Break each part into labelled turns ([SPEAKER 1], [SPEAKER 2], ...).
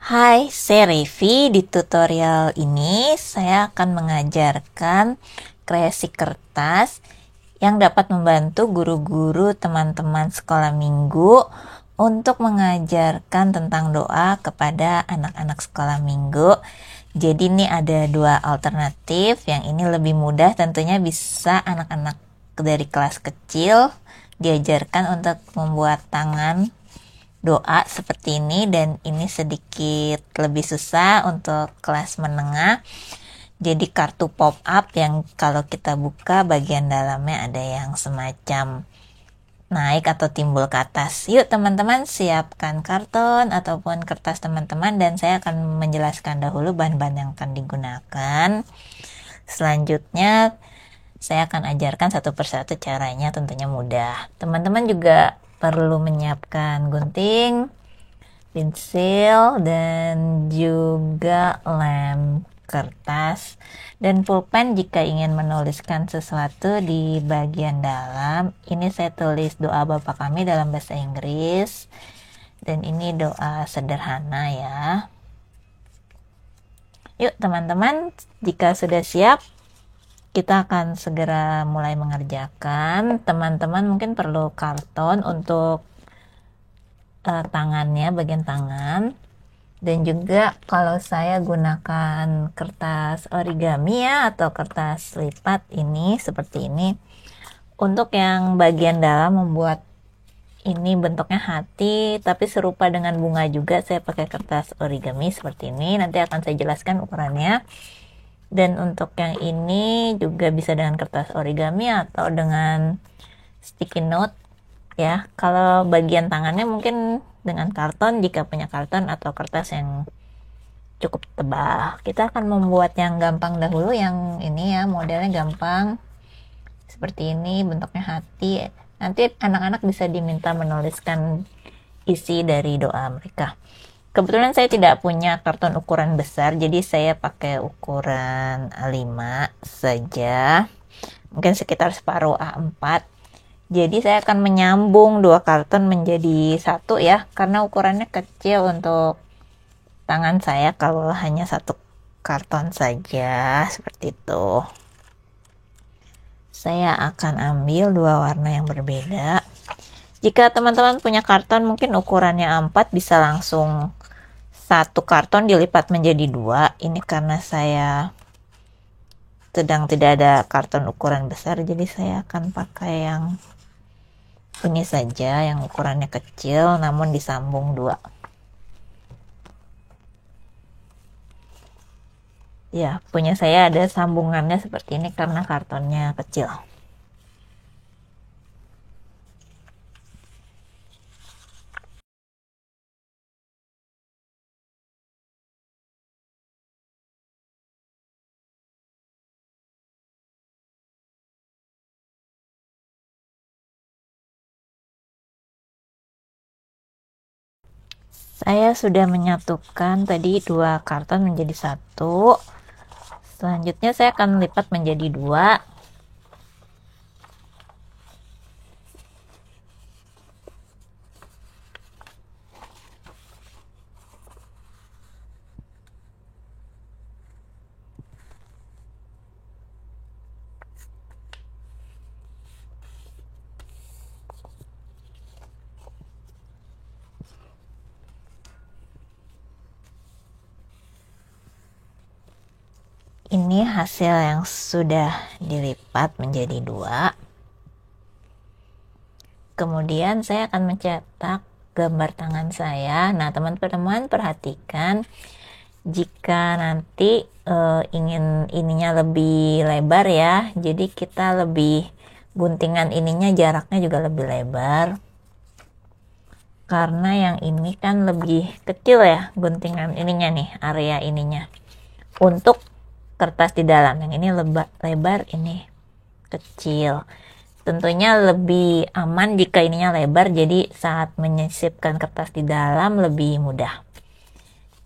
[SPEAKER 1] Hai, saya Revi. Di tutorial ini saya akan mengajarkan kreasi kertas yang dapat membantu guru-guru teman-teman sekolah minggu untuk mengajarkan tentang doa kepada anak-anak sekolah minggu. Jadi ini ada dua alternatif. Yang ini lebih mudah, tentunya bisa anak-anak dari kelas kecil diajarkan untuk membuat tangan doa seperti ini, dan ini sedikit lebih susah untuk kelas menengah. Jadi kartu pop up yang kalau kita buka bagian dalamnya ada yang semacam naik atau timbul ke atas. Yuk teman-teman, siapkan karton ataupun kertas teman-teman, dan saya akan menjelaskan dahulu bahan-bahan yang akan digunakan. Selanjutnya saya akan ajarkan satu persatu caranya, tentunya mudah. Teman-teman juga perlu menyiapkan gunting, pensil, dan juga lem kertas dan pulpen jika ingin menuliskan sesuatu di bagian dalam. Ini saya tulis doa Bapa Kami dalam bahasa Inggris, dan ini doa sederhana ya. Yuk teman-teman, jika sudah siap, kita akan segera mulai mengerjakan. Teman-teman mungkin perlu karton untuk tangannya, bagian tangan, dan juga kalau saya gunakan kertas origami ya, atau kertas lipat ini seperti ini. Untuk yang bagian dalam membuat ini bentuknya hati tapi serupa dengan bunga juga, saya pakai kertas origami seperti ini. Nanti akan saya jelaskan ukurannya. Dan untuk yang ini juga bisa dengan kertas origami atau dengan sticky note ya. Kalau bagian tangannya mungkin dengan karton jika punya karton atau kertas yang cukup tebal. Kita akan membuat yang gampang dahulu, yang ini ya, modelnya gampang seperti ini, bentuknya hati. Nanti anak-anak bisa diminta menuliskan isi dari doa mereka. Kebetulan saya tidak punya karton ukuran besar, jadi saya pakai ukuran A5 saja, mungkin sekitar separuh A4. Jadi saya akan menyambung dua karton menjadi satu ya, karena ukurannya kecil untuk tangan saya kalau hanya satu karton saja, seperti itu. Saya akan ambil dua warna yang berbeda. Jika teman-teman punya karton mungkin ukurannya A4, bisa langsung satu karton dilipat menjadi dua. Ini karena saya sedang tidak ada karton ukuran besar, jadi saya akan pakai yang ini saja, yang ukurannya kecil namun disambung dua. Ya, punya saya ada sambungannya seperti ini karena kartonnya kecil. Saya sudah menyatukan tadi dua karton menjadi satu. Selanjutnya saya akan lipat menjadi dua. Ini hasil yang sudah dilipat menjadi dua. Kemudian saya akan mencetak gambar tangan saya. Nah, teman-teman perhatikan, jika nanti ingin ininya lebih lebar ya, jadi kita lebih guntingan ininya jaraknya juga lebih lebar. Karena yang ini kan lebih kecil ya guntingan ininya nih, area ininya. Untuk kertas di dalam yang ini lebar, ini kecil. Tentunya lebih aman jika ininya lebar, jadi saat menyisipkan kertas di dalam lebih mudah.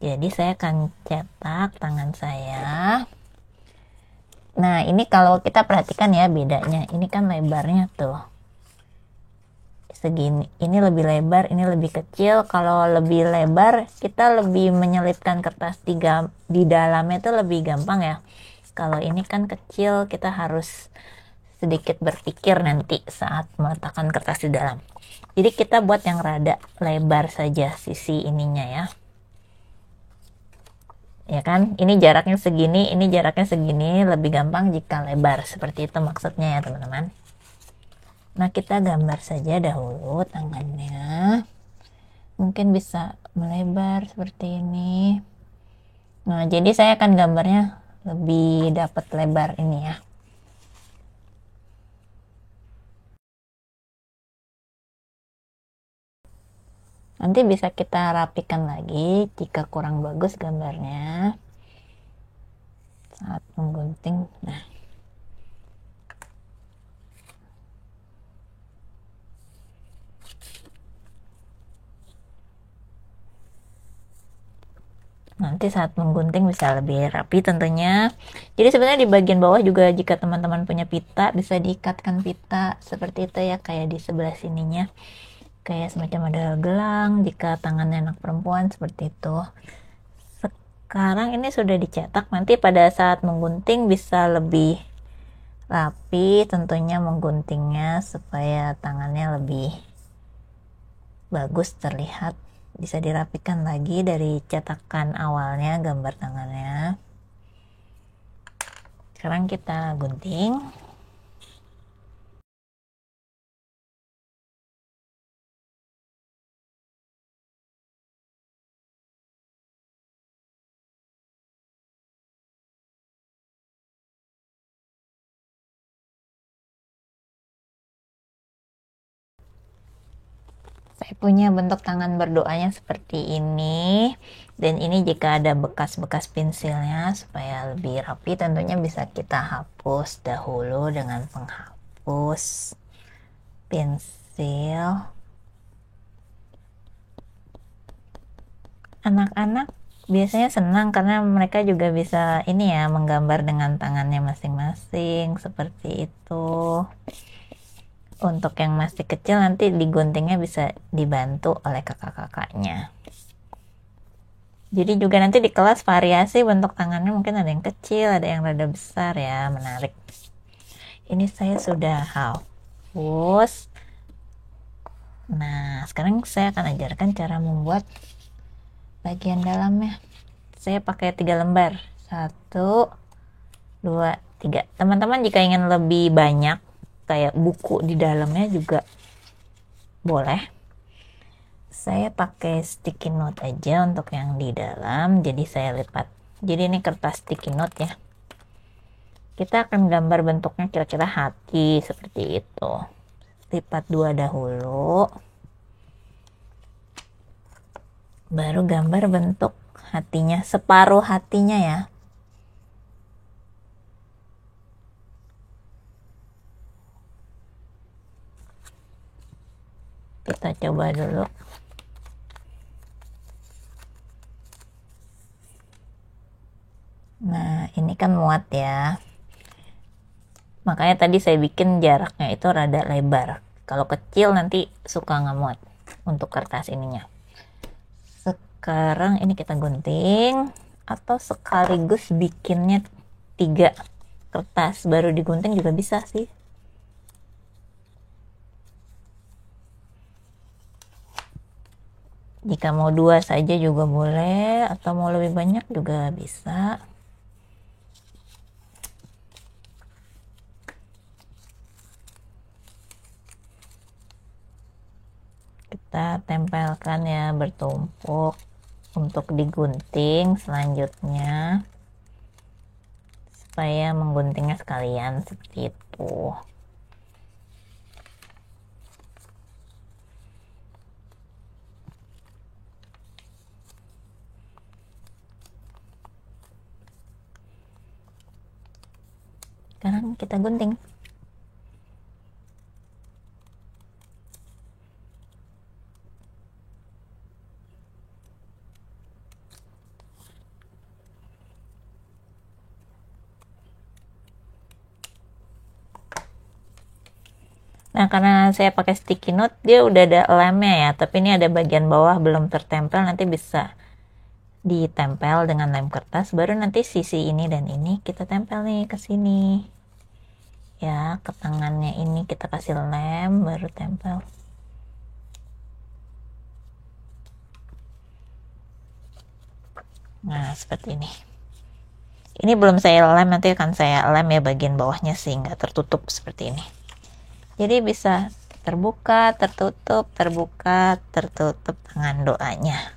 [SPEAKER 1] Jadi saya akan cetak tangan saya. Nah, ini kalau kita perhatikan ya bedanya, ini kan lebarnya tuh segini, ini lebih lebar, ini lebih kecil. Kalau lebih lebar kita lebih menyelipkan kertas di dalamnya itu lebih gampang ya. Kalau ini kan kecil, kita harus sedikit berpikir nanti saat meletakkan kertas di dalam. Jadi kita buat yang rada lebar saja sisi ininya ya. Ya kan, ini jaraknya segini, ini jaraknya segini, lebih gampang jika lebar. Seperti itu maksudnya ya teman-teman. Nah, kita gambar saja dahulu tangannya. Mungkin bisa melebar seperti ini. Nah, jadi saya akan gambarnya lebih dapat lebar ini ya. Nanti bisa kita rapikan lagi jika kurang bagus gambarnya saat menggunting. Nah, nanti saat menggunting bisa lebih rapi tentunya. Jadi sebenarnya di bagian bawah juga jika teman-teman punya pita bisa diikatkan pita seperti itu ya, kayak di sebelah sininya. Kayak semacam ada gelang jika tangannya anak perempuan seperti itu. Sekarang ini sudah dicetak, nanti pada saat menggunting bisa lebih rapi tentunya mengguntingnya supaya tangannya lebih bagus terlihat. Bisa dirapikan lagi dari cetakan awalnya gambar tangannya. Sekarang kita gunting. Saya punya bentuk tangan berdoanya seperti ini, dan ini jika ada bekas-bekas pensilnya supaya lebih rapi tentunya bisa kita hapus dahulu dengan penghapus pensil. Anak-anak biasanya senang karena mereka juga bisa ini ya, menggambar dengan tangannya masing-masing seperti itu. Untuk yang masih kecil nanti diguntingnya bisa dibantu oleh kakak-kakaknya. Jadi juga nanti di kelas variasi bentuk tangannya, mungkin ada yang kecil, ada yang rada besar ya, menarik. Ini saya sudah hapus. Nah, sekarang saya akan ajarkan cara membuat bagian dalamnya. Saya pakai 3 lembar. 1, 2, 3. Teman-teman jika ingin lebih banyak kayak buku di dalamnya juga boleh. Saya pakai sticky note aja untuk yang di dalam, jadi saya lipat. Jadi ini kertas sticky note ya. Kita akan gambar bentuknya kira-kira hati seperti itu. Lipat 2 dahulu. Baru gambar bentuk hatinya, separuh hatinya ya. Kita coba dulu. Nah, ini kan muat ya. Makanya tadi saya bikin jaraknya itu rada lebar. Kalau kecil nanti suka nggak muat untuk kertas ininya. Sekarang ini kita gunting, atau sekaligus bikinnya 3 kertas baru digunting juga bisa sih. Jika mau 2 saja juga boleh, atau mau lebih banyak juga bisa. Kita tempelkan ya bertumpuk untuk digunting selanjutnya, supaya mengguntingnya sekalian seperti itu. Sekarang kita gunting. Nah, karena saya pakai sticky note, dia udah ada lemnya ya, tapi ini ada bagian bawah belum tertempel, nanti bisa ditempel dengan lem kertas, baru nanti sisi ini dan ini kita tempel nih ke sini. Ya, ke tangannya ini kita kasih lem, baru tempel. Nah, seperti ini. Ini belum saya lem, nanti akan saya lem ya bagian bawahnya sehingga tertutup seperti ini. Jadi bisa terbuka, tertutup, terbuka, tertutup dengan doanya.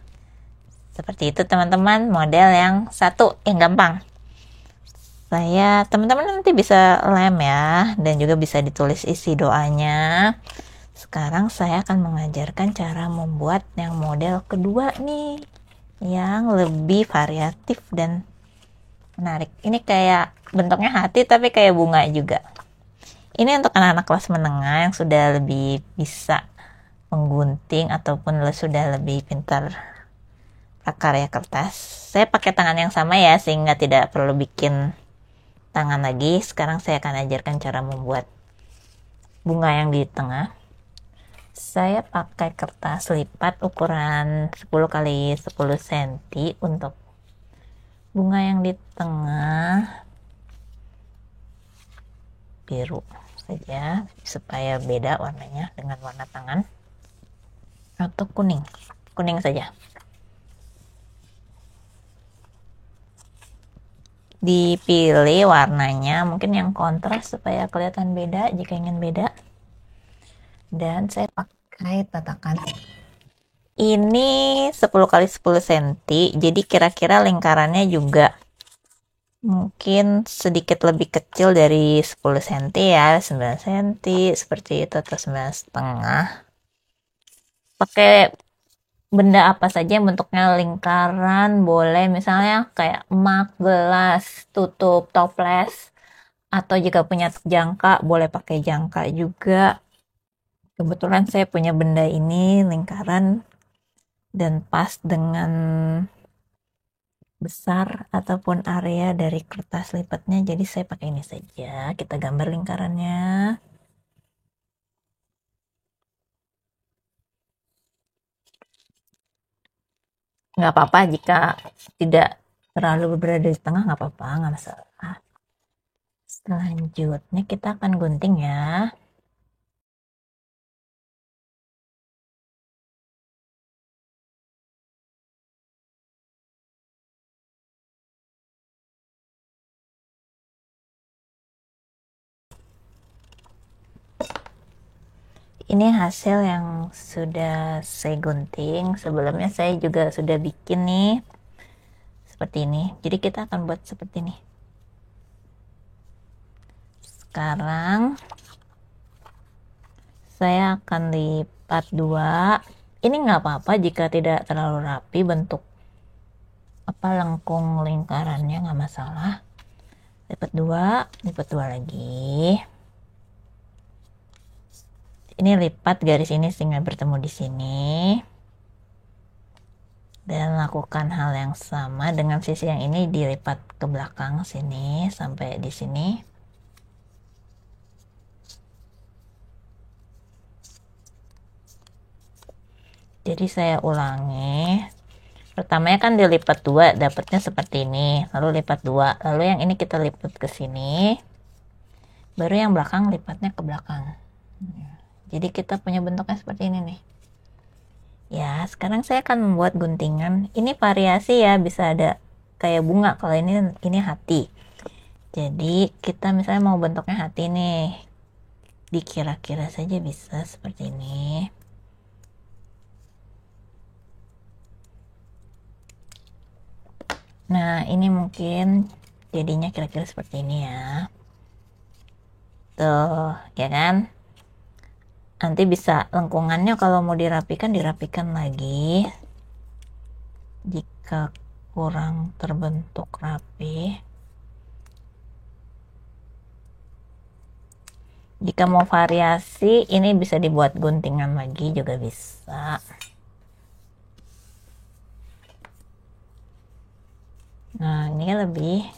[SPEAKER 1] Seperti itu teman-teman, model yang satu yang gampang. Teman-teman nanti bisa lem ya, dan juga bisa ditulis isi doanya. Sekarang saya akan mengajarkan cara membuat yang model kedua nih, yang lebih variatif dan menarik. Ini kayak bentuknya hati tapi kayak bunga juga. Ini untuk anak-anak kelas menengah yang sudah lebih bisa menggunting ataupun sudah lebih pintar prakarya kertas. Saya pakai tangan yang sama ya, sehingga tidak perlu bikin tangan lagi. Sekarang saya akan ajarkan cara membuat bunga yang di tengah. Saya pakai kertas lipat ukuran 10 kali 10 cm untuk bunga yang di tengah. Biru saja supaya beda warnanya dengan warna tangan, atau kuning saja. Dipilih warnanya mungkin yang kontras supaya kelihatan beda jika ingin beda. Dan saya pakai tatakan ini 10 kali 10 cm, jadi kira-kira lingkarannya juga mungkin sedikit lebih kecil dari 10 cm ya, 9 cm seperti itu, atau 9,5. Pakai benda apa saja yang bentuknya lingkaran, boleh misalnya kayak mug, gelas, tutup, toples, atau jika punya jangka boleh pakai jangka juga. Kebetulan saya punya benda ini lingkaran dan pas dengan besar ataupun area dari kertas lipatnya, jadi saya pakai ini saja. Kita gambar lingkarannya. Nggak apa-apa jika tidak terlalu berada di tengah, nggak apa-apa, nggak masalah. Selanjutnya kita akan gunting ya. Ini hasil yang sudah saya gunting. Sebelumnya saya juga sudah bikin nih seperti ini. Jadi kita akan buat seperti ini. Sekarang saya akan lipat dua. Ini nggak apa-apa jika tidak terlalu rapi bentuk lengkung lingkarannya, nggak masalah. Lipat dua lagi. Ini lipat garis ini sehingga bertemu di sini. Dan lakukan hal yang sama dengan sisi yang ini, dilipat ke belakang sini sampai di sini. Jadi saya ulangi. Pertamanya kan dilipat dua, dapatnya seperti ini. Lalu lipat dua, lalu yang ini kita lipat ke sini. Baru yang belakang lipatnya ke belakang. Jadi kita punya bentuknya seperti ini nih. Ya, sekarang saya akan membuat guntingan. Ini variasi ya, bisa ada kayak bunga. Kalau ini hati. Jadi kita misalnya mau bentuknya hati nih. Dikira-kira saja bisa seperti ini. Nah, ini mungkin jadinya kira-kira seperti ini ya. Tuh, ya kan? Nanti bisa lengkungannya kalau mau dirapikan lagi. Jika kurang terbentuk rapi. Jika mau variasi, ini bisa dibuat guntingan lagi juga bisa. Nah, ini lebih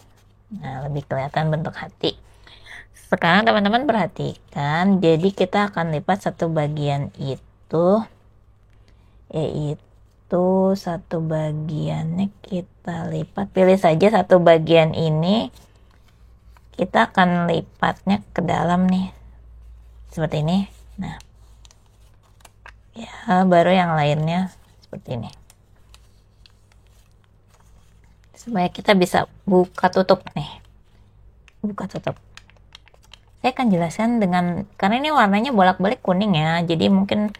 [SPEAKER 1] kelihatan bentuk hati. Sekarang teman-teman perhatikan, jadi kita akan lipat satu bagian itu, yaitu satu bagiannya kita lipat, pilih saja satu bagian ini, kita akan lipatnya ke dalam nih, seperti ini. Nah, ya baru yang lainnya seperti ini, supaya kita bisa buka tutup nih, buka tutup. Saya akan jelaskan dengan, karena ini warnanya bolak-balik kuning ya, jadi mungkin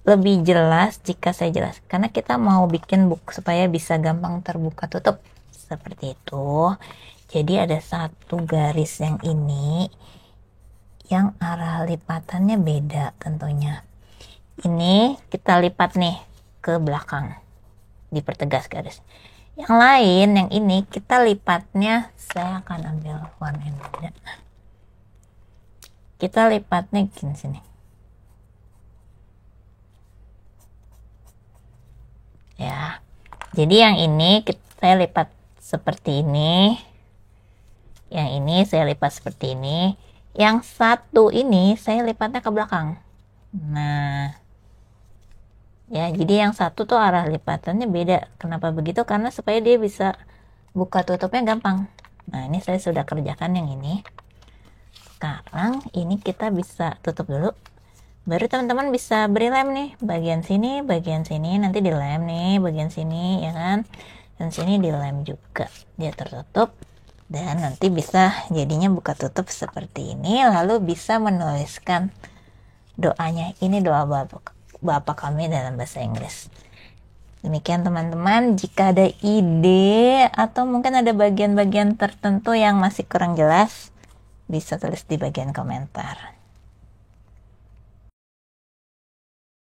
[SPEAKER 1] lebih jelas jika saya jelas, karena kita mau bikin buku supaya bisa gampang terbuka tutup seperti itu. Jadi ada satu garis yang ini yang arah lipatannya beda tentunya. Ini kita lipat nih ke belakang, dipertegas garis. Yang lain, yang ini kita lipatnya, saya akan ambil warna yang beda. Kita lipatnya gini sini. Ya. Jadi yang ini saya lipat seperti ini. Yang ini saya lipat seperti ini. Yang satu ini saya lipatnya ke belakang. Nah. Ya, jadi yang satu tuh arah lipatannya beda. Kenapa begitu? Karena supaya dia bisa buka tutupnya gampang. Nah, ini saya sudah kerjakan yang ini. Sekarang ini kita bisa tutup dulu, baru teman-teman bisa beri lem nih, bagian sini nanti dilem nih, bagian sini ya kan, dan sini dilem juga, dia tertutup, dan nanti bisa jadinya buka tutup seperti ini. Lalu bisa menuliskan doanya, ini doa Bapa kami dalam bahasa Inggris. Demikian teman-teman, jika ada ide atau mungkin ada bagian-bagian tertentu yang masih kurang jelas, bisa tulis di bagian komentar.